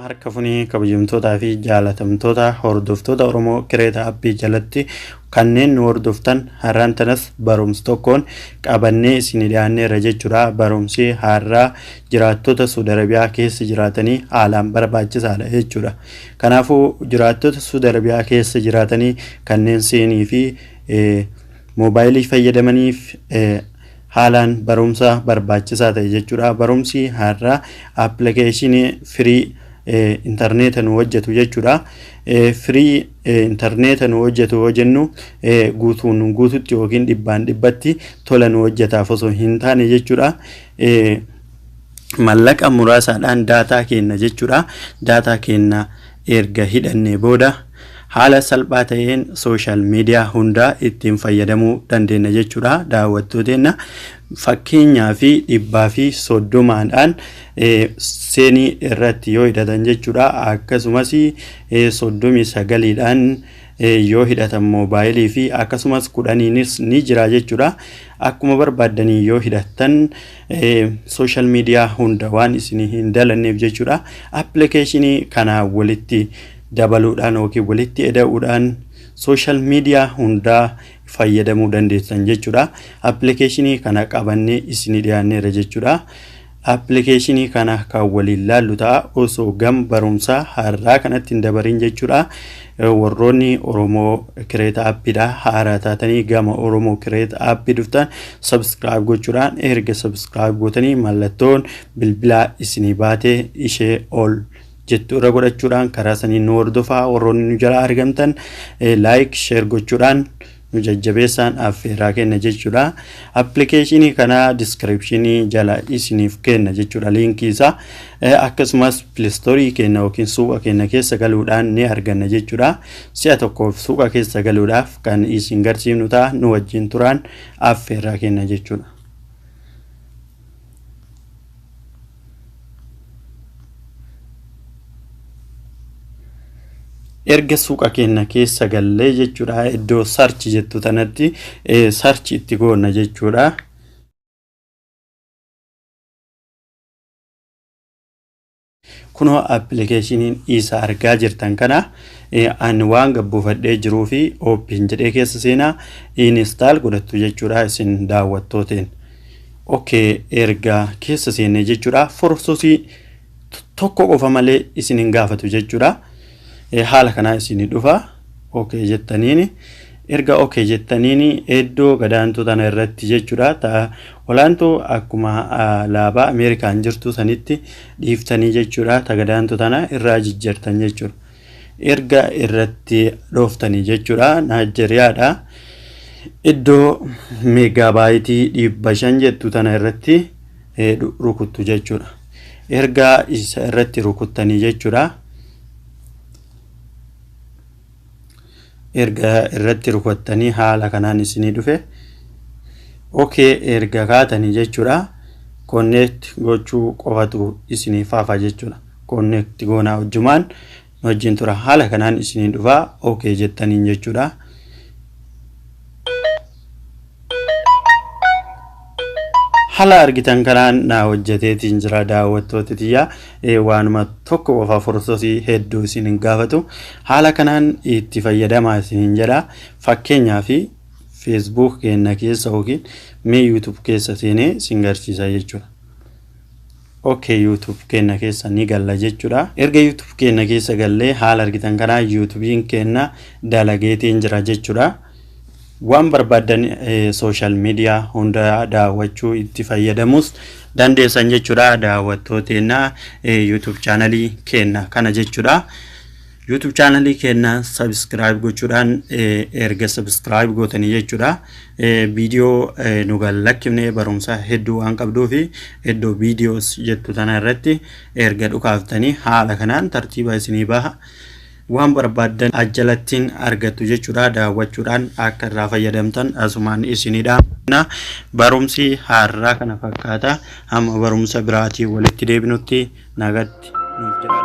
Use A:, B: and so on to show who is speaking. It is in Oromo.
A: harka funii kabajamtootaa fi jaalatamtoota hordoftoota Oromoo Kireeta Appii jalatti kanneen nu hordoftan har'aan tanas barumsa tokkoon qabannee isin dhiyaanneerra jechuudha. Barumsi har'aa jiraattota Saudi Arabiyaa keessa jiraatanii haalaan barbaachisaadha jechuudha. Kanaafuu jiraattota Saudi Arabiyaa keessa jiraatanii kanneen seenii fi mobily fayyadamaniif haalaan barumsa barbaachisaa ta'e jechuudha. Barumsi har'aa application free internet nu hojjetu jechuudha. Free internet nu hojjetu hojennu guututti yookiin dhibbaan dhibbatti tola nu hojjetaaf osoo hin taane jechuudha. Mallaqa muraasaadhaan daataa kenna jechuudha. Daataa kenna erga hidhannee booda haala salphaa ta'een social media hundaa ittiin fayyadamuu dandeenya jechuudha. Daawwattooteenna fakkeenyaa fi dhibbaa fi soddomaadhaan seenii irratti yoo hidhatan jechuudha. Akkasumas 39dhaan yoo hidhatan mobily fi akkasumas 10nis ni jira jechuudha. Akkuma barbaadanii yoo hidhatan social media hunda waan isin hin dalanneef jechuudha. Application kana walitti dabaluudhaan yookiin walitti eda'uudhaan social media hundaa fayyadamuu dandeessan jechuudha. Application kana qabannee isin dhiyaanneerra jechuudha. Application kana kan waliin laallu ta'a osoo gam barumsaa har'aa kanatti hin dabarin jechuudha. Warroonni Oromoo Kireeta Appiidha haaraa taatanii gama Oromoo Kireeta Appii dhuftan subscribe gochuudhaan erga subscribe gootanii mallattoon bilbilaa isinii baatee ishee ol jettu irra godhachuudhaan karaa sanii nu hordofaa. Warroonni nu jala argamtan like share gochuudhaan nu jajjabeessaan affeeraa kenna jechuudha. Application kana description jala isiniif kenna jechuudha linkii isaa. Akkasumas Play Store kenna yookiin suuqa kenna keessa galuudhaan ni arganna jechuudha. Si'a tokkoof suuqa keessa galuudhaaf kan isin garsiifnu ta'a nu wajjin turaan affeeraa kenna jechuudha. Erga suuqa kenna keessa gallee jechuudha. Iddoo search jettu tanatti search itti goonna jechuudha. Kunoo application isa argaa jirtan kana ani waan gabbuufadhee jiruu fi open jedhee keessa seenaa install godhattu jechuudha isin daawwattooteen. Okay, erga keessa seenne jechuudha. Forsosii tokko qofa malee isin hin gaafatu jechuudha. Haala kana isin dhufa okay jettaniini erga okay jettaniini iddoo gadaantuu tana irratti jechuudha. Ta olaantuu akkuma laaba Ameerikaan jirtu sanitti dhiiftanii jechuudha. Ta gadaantuu tana irraa jijjiirtan jechuudha. Erga irratti dhooftanii jechuudha. Naajeriyaadha. Iddoo meegaabaaytii 500 jettu tana irratti rukuttu jechuudha. Erga isa irratti rukuttanii jechuudha. Erga irratti rukuttanii haala kanaan isinii dhufe okay erga kaatanii jechuudha. Connect gochuu qofatu isinii faafa jechuudha. Connect goonaa wajjumaan wajjin tura haala kanaan isinii dhufa okay jettaniin jechuudha. Haala argitan kanaan na hojjeteetiin jira daawwattoota tiyya. Waanuma tokko qofa forsosii hedduu isin hin gaafatu. Haala kanaan itti fayyadamaa isin jedha. Fakkeenyaaf Facebook kenna keessa yookiin YouTube keessa seenee isin garsiisa jechuudha. Okay, YouTube kenna keessa ni galla jechuudha. Erga YouTube kenna keessa gallee haala argitan kanaan YouTubein kenna dalageetiin jira jechuudha. Waan barbaadan social media hunda daawwachuu itti fayyadamus dandeessan jechuudha. Daawwattooteena YouTube channelii kenna kana jechuudha. YouTube channelii kenna subscribe gochuudhaan erga subscribe gootanii jechuudha. Video nu gallakkifne barumsa hedduu waan qabduu fi iddoo videos jettu tana irratti erga dhukaaftanii haala kanaan tartiiba isinii baha. Waan barbaadan ajalattiin argattu jechuudha. Daawwachuudhaan akka irraa fayyadamtan asumaan isinidha. Barumsi har'aa kana fakkaata. Hamma barumsa biraatii walitti deebinutti nagatti nuuf jira.